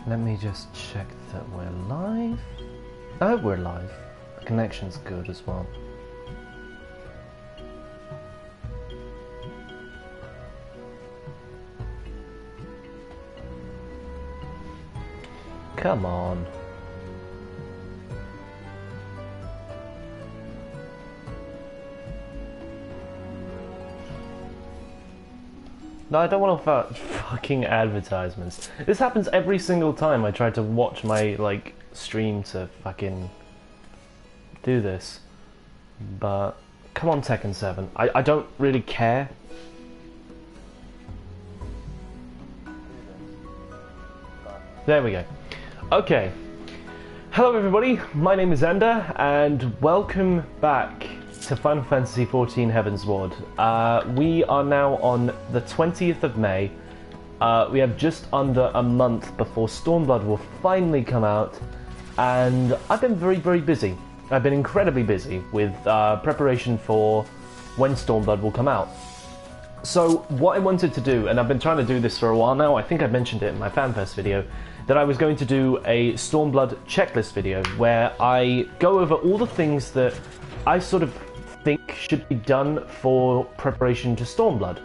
Let me just check that we're live. Oh, we're live. The connection's good as well. Come on. No, I don't want to fucking advertisements. This happens every single time I try to watch my, like, stream to fucking do this. But, come on Tekken 7. I don't really care. There we go. Okay. Hello everybody, my name is Ender, and welcome back to Final Fantasy XIV Heavensward. We are now on the 20th of May. We have just under a month before Stormblood will finally come out, and I've been very busy. I've been incredibly busy with preparation for when Stormblood will come out. So what I wanted to do, and I've been trying to do this for a while now, I think I mentioned it in my FanFest video, that I was going to do a Stormblood checklist video where I go over all the things that I sort of think should be done for preparation to Stormblood.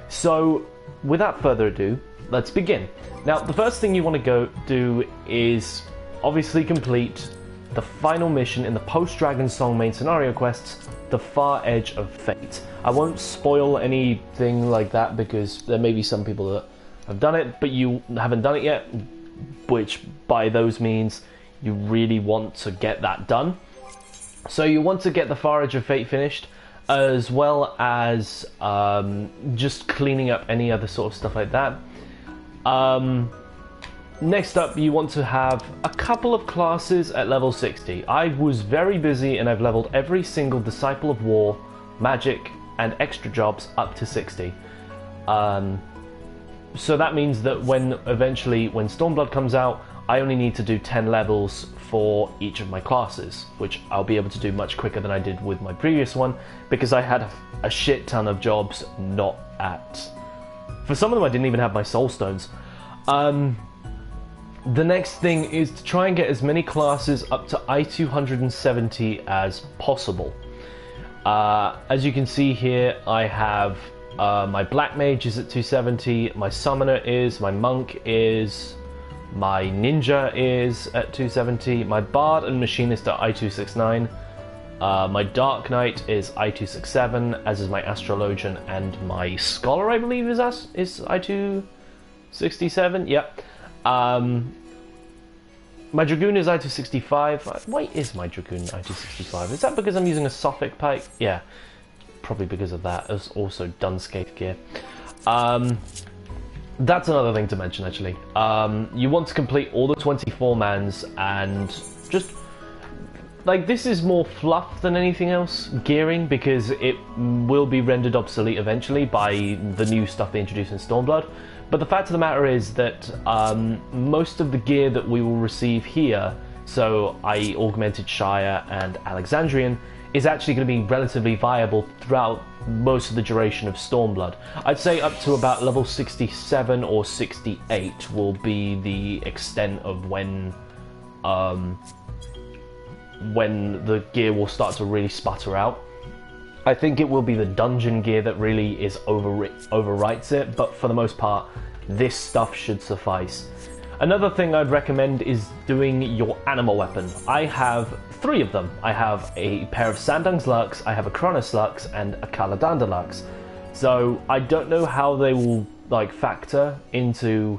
So without further ado, let's begin. Now the first thing you want to go do is obviously complete the final mission in the post-Dragon Song main scenario quests, The Far Edge of Fate. I won't spoil anything like that because there may be some people that have done it but you haven't done it yet, which by those means you really want to get that done. So you want to get the Far Edge of Fate finished, as well as just cleaning up any other sort of stuff like that. Next up, you want to have a couple of classes at level 60. I was very busy and I've leveled every single Disciple of War, Magic, and extra jobs up to 60. So that means that when Stormblood comes out, I only need to do 10 levels for each of my classes, which I'll be able to do much quicker than I did with my previous one, because I had a shit ton of jobs not at... For some of them I didn't even have my soul stones. The next thing is to try and get as many classes up to I-270 as possible. As you can see here, I have my Black Mage is at 270, my Summoner is, my Monk is, my Ninja is at 270, my Bard and Machinist are I-269, my Dark Knight is I-267, as is my Astrologian, and my Scholar, I believe, is I-267, yep. My Dragoon is I-265. Why is my Dragoon I-265? Is that because I'm using a Sophic Pike? Yeah, probably because of that. There's also Dunscape gear. That's another thing to mention, actually. You want to complete all the 24 mans and just... Like, this is more fluff than anything else, gearing, because it will be rendered obsolete eventually by the new stuff they introduce in Stormblood. But the fact of the matter is that most of the gear that we will receive here, so i.e. Augmented Shire and Alexandrian, is actually going to be relatively viable throughout most of the duration of Stormblood. I'd say up to about level 67 or 68 will be the extent of when the gear will start to really sputter out. I think it will be the dungeon gear that really is overwrites it, but for the most part, this stuff should suffice. Another thing I'd recommend is doing your animal weapon. I have 3 of them. I have a pair of Sandung's Lux, I have a Cronus Lux, and a Caladanda Lux. So I don't know how they will factor into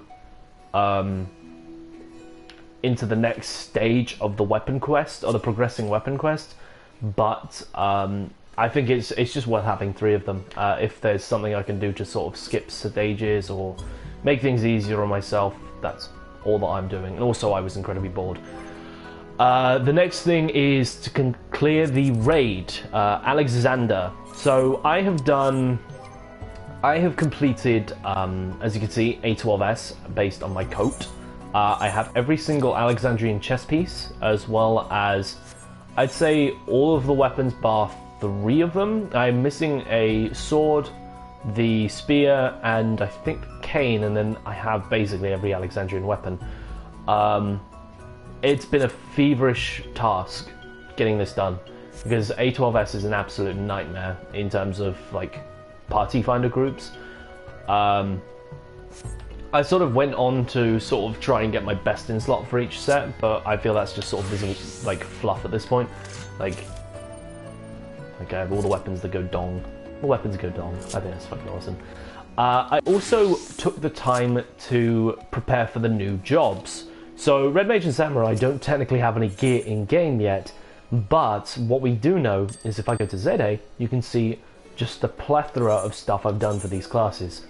the next stage of the weapon quest, or the progressing weapon quest, but I think it's just worth having 3 of them. If there's something I can do to sort of skip stages or make things easier on myself, that's all that I'm doing. And also I was incredibly bored. The next thing is to clear the raid, Alexander. So I have completed, as you can see, A12S based on my coat. I have every single Alexandrian chess piece, as well as, I'd say, all of the weapons bar 3 of them. I'm missing a sword, the spear, and I think cane, and then I have basically every Alexandrian weapon. It's been a feverish task getting this done, because A12S is an absolute nightmare in terms of like party finder groups. I sort of went on to sort of try and get my best in slot for each set, but I feel that's just sort of visible, like fluff at this point. Like I have all the weapons that go dong. All weapons go dong. I think that's fucking awesome. I also took the time to prepare for the new jobs. So Red Mage and Samurai don't technically have any gear in game yet, but what we do know is if I go to ZA, you can see just the plethora of stuff I've done for these classes.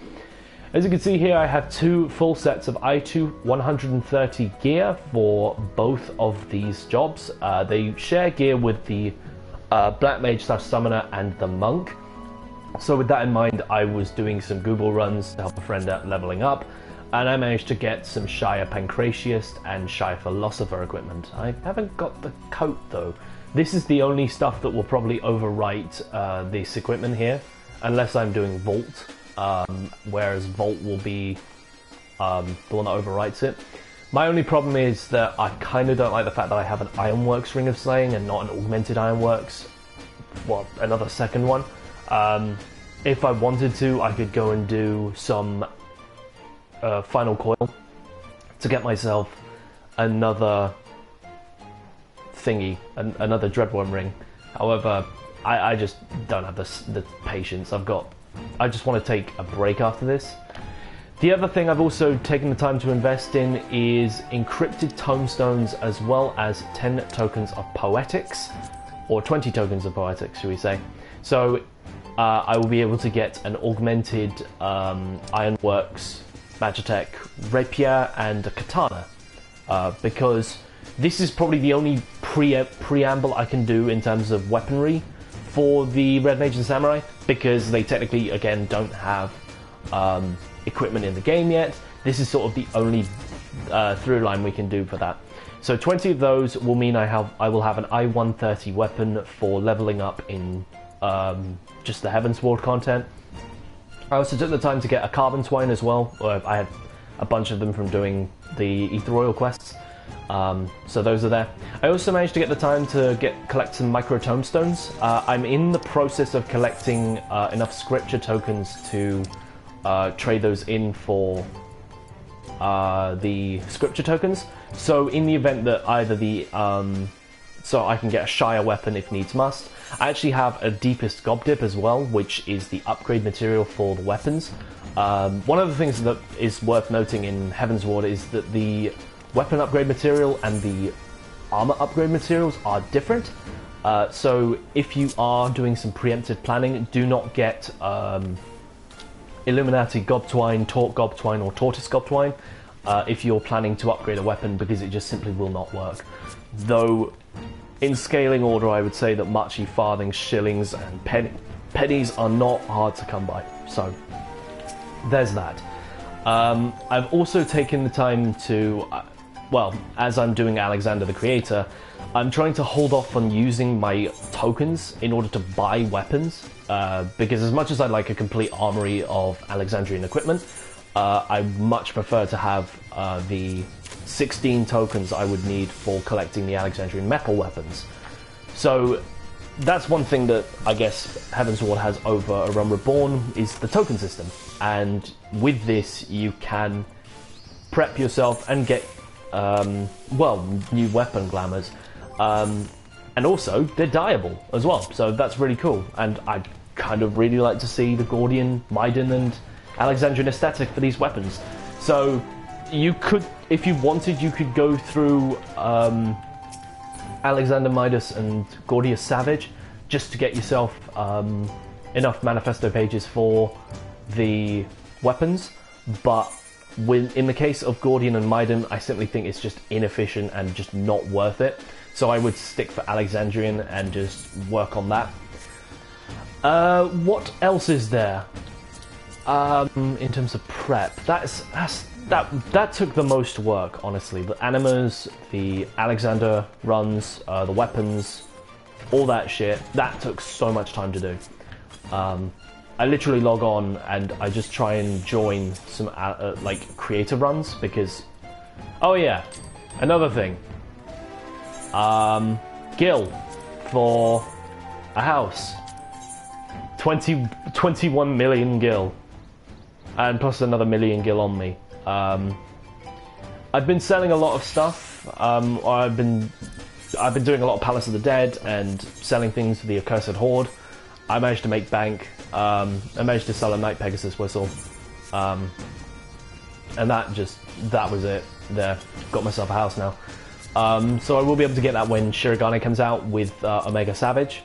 As you can see here, I have 2 full sets of I2 130 gear for both of these jobs. They share gear with the Black Mage / Summoner and the Monk. So with that in mind, I was doing some Google runs to help a friend out leveling up, and I managed to get some Shire Pancratiist and Shire Philosopher equipment. I haven't got the coat though. This is the only stuff that will probably overwrite this equipment here, unless I'm doing Vault. Whereas Vault will be the one that overwrites it. My only problem is that I kind of don't like the fact that I have an Ironworks Ring of Slaying and not an Augmented Ironworks, well, another second one. If I wanted to, I could go and do some Final Coil to get myself another thingy, another Dreadworm Ring. However, I just don't have the patience. I just want to take a break after this. The other thing I've also taken the time to invest in is encrypted tomestones, as well as 10 tokens of Poetics, or 20 tokens of Poetics, should we say. So I will be able to get an augmented Ironworks, Magitech, Rapier and a Katana, because this is probably the only preamble I can do in terms of weaponry for the Red Mage and Samurai, because they technically, again, don't have equipment in the game yet. This is sort of the only through line we can do for that. So 20 of those will mean I will have an I-130 weapon for leveling up in just the Heavensward content. I also took the time to get a Carbon Twine as well. I had a bunch of them from doing the Aetheroil quests. So those are there. I also managed to get the time to collect some micro tomestones. I'm in the process of collecting enough scripture tokens to trade those in for the scripture tokens. So in the event that either the so I can get a Shire weapon if needs must. I actually have a Deepest Gobdip as well, which is the upgrade material for the weapons. One of the things that is worth noting in Heavensward is that the weapon upgrade material and the armor upgrade materials are different. So if you are doing some preemptive planning, do not get Illuminati Gobtwine, Torque Gobtwine or Tortoise Gobtwine if you're planning to upgrade a weapon, because it just simply will not work. Though in scaling order, I would say that Machi, farthings, shillings and pennies are not hard to come by. So there's that. I've also taken the time to well, as I'm doing Alexander the Creator, I'm trying to hold off on using my tokens in order to buy weapons, because as much as I'd like a complete armory of Alexandrian equipment, I much prefer to have the 16 tokens I would need for collecting the Alexandrian metal weapons. So that's one thing that I guess Heavensward has over A Realm Reborn, is the token system. And with this, you can prep yourself and get well, new weapon glamours, and also they're dyeable as well, so that's really cool. And I'd kind of really like to see the Gordian, Maiden and Alexandrian aesthetic for these weapons. So you could, if you wanted, you could go through Alexander Midas and Gordius Savage just to get yourself enough manifesto pages for the weapons, but in the case of Gordian and Maiden, I simply think it's just inefficient and just not worth it. So I would stick for Alexandrian and just work on that. What else is there? In terms of prep, that took the most work, honestly. The animas, the Alexander runs, the weapons, all that shit, that took so much time to do. I literally log on and I just try and join some like creator runs, because, oh yeah, Another thing. Gil for a house. 21 million gil. And plus another million gil on me. I've been selling a lot of stuff. I've been doing a lot of Palace of the Dead and selling things for the Accursed Horde. I managed to make bank. I managed to sell a Night Pegasus whistle. And that was it. There, got myself a house now. So I will be able to get that when Shirogane comes out with Omega Savage.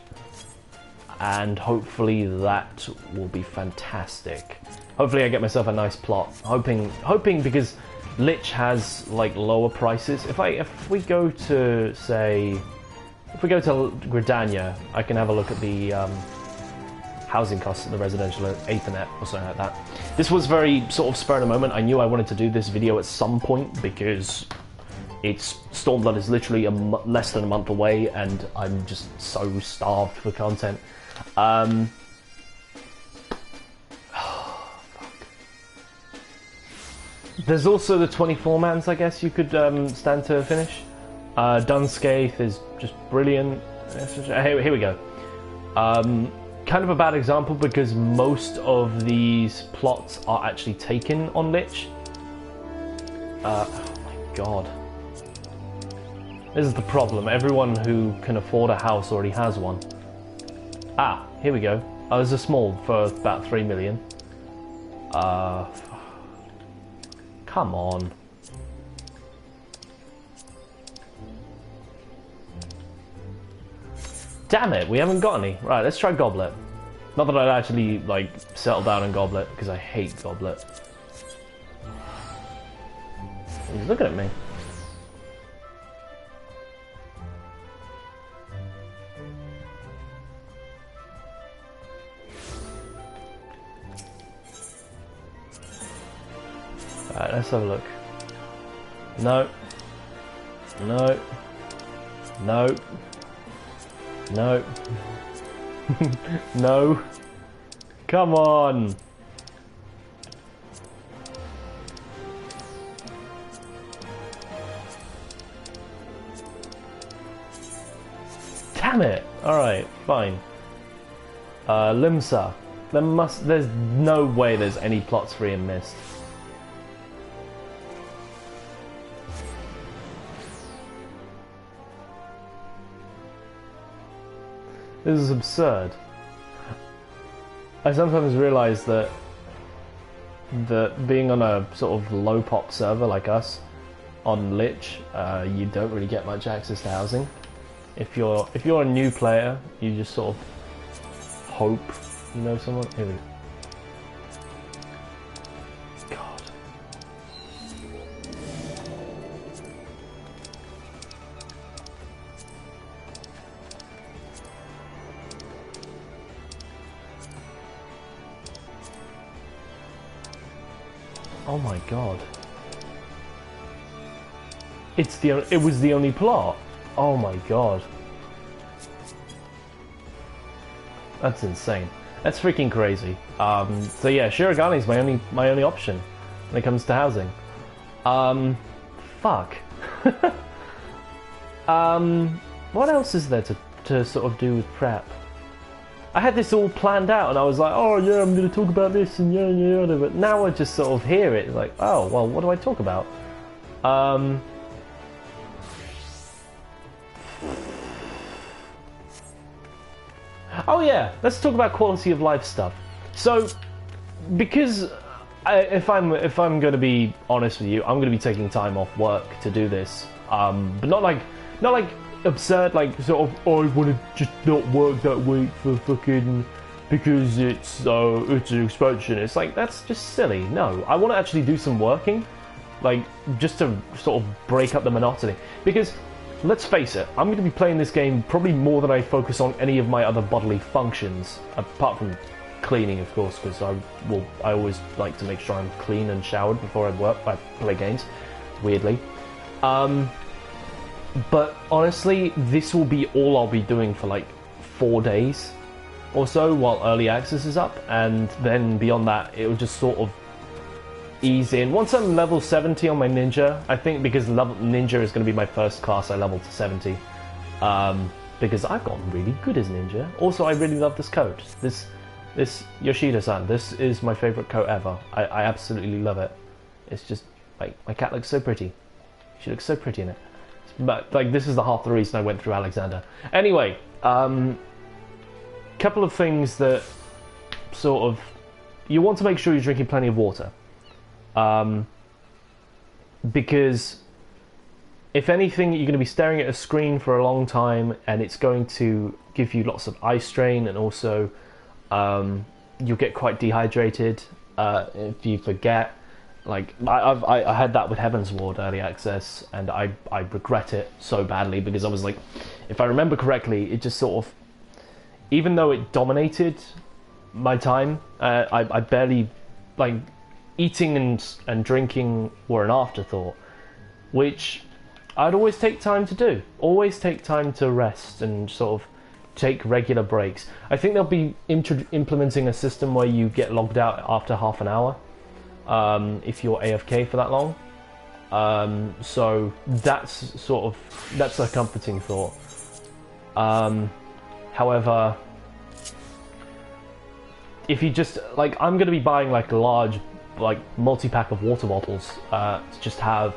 And hopefully that will be fantastic. Hopefully I get myself a nice plot. Hoping because Lich has like lower prices. If we go to Gridania, I can have a look at the housing costs in the residential Aethernet or something like that. This was very sort of spur of the moment. I knew I wanted to do this video at some point because Stormblood is literally less than a month away, and I'm just so starved for content. There's also the 24-mans, I guess you could stand to finish. Dunscaith is just brilliant. Here we go. Kind of a bad example because most of these plots are actually taken on Lich. Oh my god. This is the problem. Everyone who can afford a house already has one. Ah, here we go. Oh, there's a small for about 3 million. Come on. Damn it, we haven't got any. Right, let's try Goblet. Not that I'd actually, like, settle down on Goblet, because I hate Goblet. He's looking at me. Alright, let's have a look. No. No. No. No. No. Come on. Damn it. Alright, fine. Limsa. There's no way there's any plots free in Mist. This is absurd. I sometimes realise that being on a sort of low pop server like us on Lich, you don't really get much access to housing. If you're a new player, you just sort of hope you know someone. Here we go. God. Oh my god. It was the only plot. Oh my god. That's insane. That's freaking crazy. So yeah, Shirogane is my only option when it comes to housing. Fuck. What else is there to sort of do with prep? I had this all planned out and I was like, oh yeah, I'm going to talk about this and yeah, but now I just sort of hear it like, oh, well, what do I talk about? Oh yeah, let's talk about quality of life stuff. So, because if I'm going to be honest with you, I'm going to be taking time off work to do this, but not like absurd, like sort of, oh, I want to just not work that week for fucking because it's an expansion. It's like, that's just silly. No, I want to actually do some working, like just to sort of break up the monotony. Because let's face it, I'm going to be playing this game probably more than I focus on any of my other bodily functions, apart from cleaning, of course, because I always like to make sure I'm clean and showered before I play games. Weirdly. But honestly, this will be all I'll be doing for like 4 days or so while early access is up, and then beyond that, it will just sort of ease in. Once I'm level 70 on my ninja, I think, because ninja is going to be my first class I level to 70. Because I've gotten really good as ninja. Also, I really love this coat. This Yoshida-san, this is my favourite coat ever. I absolutely love it. It's just, like, my cat looks so pretty. She looks so pretty in it. But, like, this is the half the reason I went through Alexander. Anyway, couple of things that sort of... You want to make sure you're drinking plenty of water. Because if anything, you're going to be staring at a screen for a long time, and it's going to give you lots of eye strain, and also you'll get quite dehydrated if you forget. Like I had that with Heavensward early access, and I regret it so badly, because I was like, if I remember correctly, it just sort of, even though it dominated my time, I barely, like, eating and drinking were an afterthought, which I'd always take time to do. Always take time to rest and sort of take regular breaks. I think they'll be implementing a system where you get logged out after half an hour if you're AFK for that long. So that's a comforting thought. However, if you just, like, I'm going to be buying like a large, like, multi-pack of water bottles to just have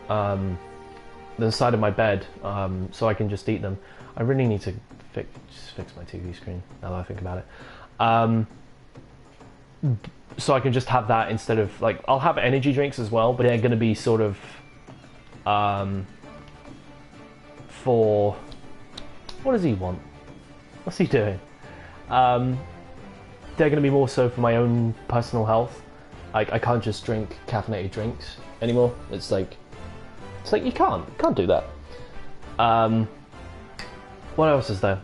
the side of my bed, so I can just eat them. I really need to fix my TV screen now that I think about it. So I can just have that instead of, like, I'll have energy drinks as well, but they're going to be sort of for, what does he want? What's he doing? They're going to be more so for my own personal health. I can't just drink caffeinated drinks anymore. It's like you can't do that. What else is there?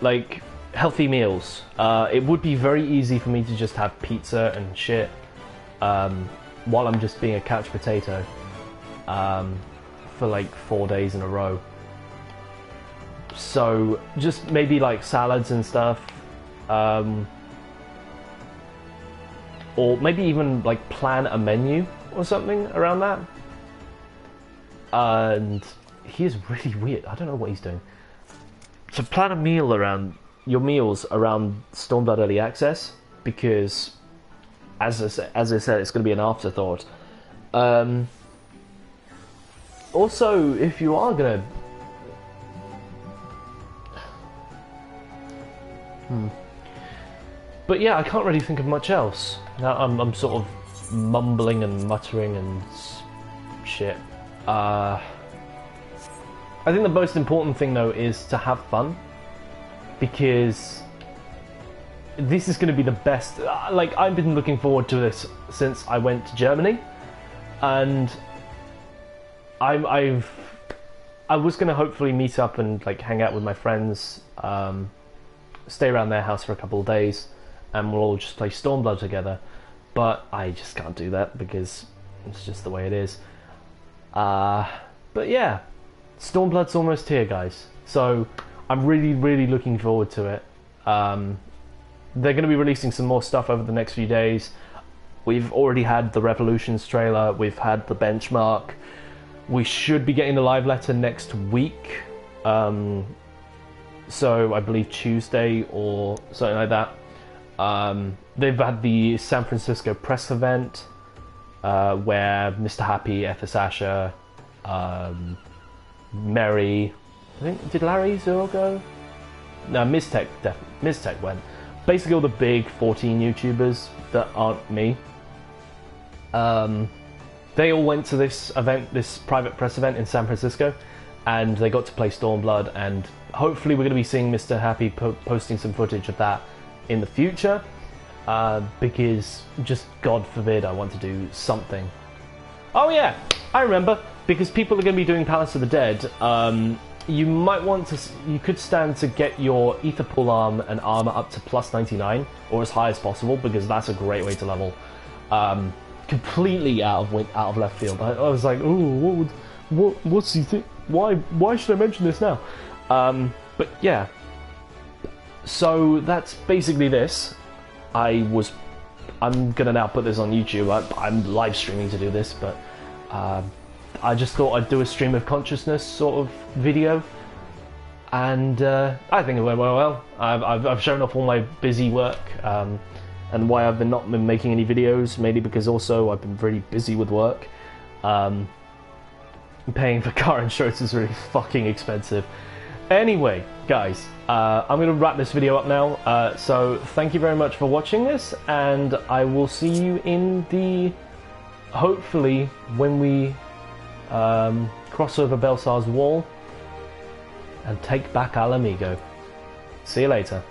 Like, healthy meals. It would be very easy for me to just have pizza and shit while I'm just being a couch potato for like 4 days in a row. So just maybe like salads and stuff, or maybe even like plan a menu or something around that. And he is really weird. I don't know what he's doing. So plan a meal around your meals around Stormblood Early Access, because as I said, it's going to be an afterthought. Also, if you are going to... But yeah, I can't really think of much else. Now I'm sort of mumbling and muttering and shit. I think the most important thing, though, is to have fun, because this is going to be the best. Like, I've been looking forward to this since I went to Germany, and I was going to hopefully meet up and like hang out with my friends, stay around their house for a couple of days, and we'll all just play Stormblood together. But I just can't do that because it's just the way it is. But yeah, Stormblood's almost here, guys. So I'm really, really looking forward to it. They're going to be releasing some more stuff over the next few days. We've already had the Revolutions trailer. We've had the benchmark. We should be getting the live letter next week. So I believe Tuesday or something like that. They've had the San Francisco press event where Mr. Happy, FS Asher, Mary, I think, did Larry Zero go? No, Miztech went. Basically all the big 14 YouTubers that aren't me. They all went to this event, this private press event in San Francisco, and they got to play Stormblood, and hopefully we're going to be seeing Mr. Happy posting some footage of that in the future, because just God forbid I want to do something. Oh yeah, I remember, because people are going to be doing Palace of the Dead. You might want to, you could stand to get your Ether Pool arm and armor up to plus 99, or as high as possible, because that's a great way to level. Completely out of left field. I was like, oh, what's he think? Why should I mention this now? But yeah. So that's basically this. I I'm gonna now put this on YouTube. I'm live streaming to do this, but I just thought I'd do a stream of consciousness sort of video, and I think it went well. I've shown off all my busy work and why I've not been making any videos, mainly because also I've been really busy with work. Paying for car insurance is really fucking expensive. Anyway, guys, I'm going to wrap this video up now, so thank you very much for watching this, and I will see you in the... hopefully, when we cross over Belsar's wall and take back Ala Mhigo. See you later.